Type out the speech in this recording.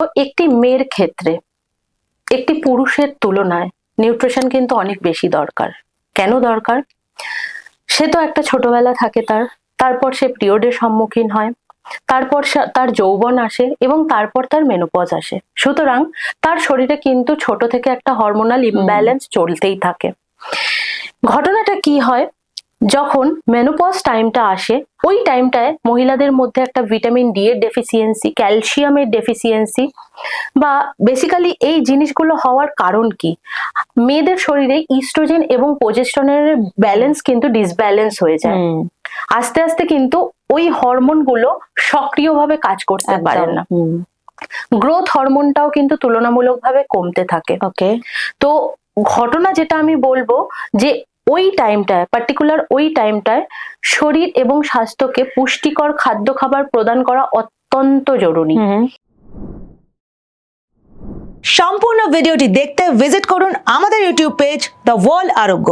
তো একটি মেয়ের ক্ষেত্রে একটি পুরুষের তুলনায় নিউট্রিশন কিন্তু অনেক বেশি দরকার। কেন দরকার? সে তো একটা ছোটবেলা থাকে তারপর সে পিরিয়ডের সম্মুখীন হয়, তারপর তার যৌবন আসে এবং তারপর তার মেনোপজ আসে। সুতরাং তার শরীরে কিন্তু ছোট থেকে একটা হরমোনাল ইমব্যালেন্স চলতেই থাকে। ঘটনাটা কি হয়, যখন মেনোপজ টাইমটা আসে ওই টাইমটায় মহিলাদের মধ্যে একটা ভিটামিন ডি এর ডেফিসিয়েন্সি, ক্যালসিয়ামের ডেফিসিয়েন্সি বা বেসিক্যালি এই জিনিসগুলো হওয়ার কারণ কি? মেয়েদের শরীরে ইস্ট্রোজেন এবং প্রোজেস্টেরনের ব্যালেন্স কিন্তু ডিসব্যালেন্স হয়ে যায়। আস্তে আস্তে কিন্তু ওই হরমোনগুলো সক্রিয়ভাবে কাজ করতে পারে না। গ্রোথ হরমোনটাও কিন্তু তুলনামূলকভাবে কমতে থাকে। ওকে, তো ঘটনা যেটা আমি বলবো যে ওই টাইমটায়, পার্টিকুলার ওই টাইমটায় শরীর এবং স্বাস্থ্যকে পুষ্টিকর খাদ্য খাবার প্রদান করা অত্যন্ত জরুরি। সম্পূর্ণ ভিডিওটি দেখতে ভিজিট করুন আমাদের ইউটিউব পেজ দ্য ওয়ার্ল্ড আরোগ্য।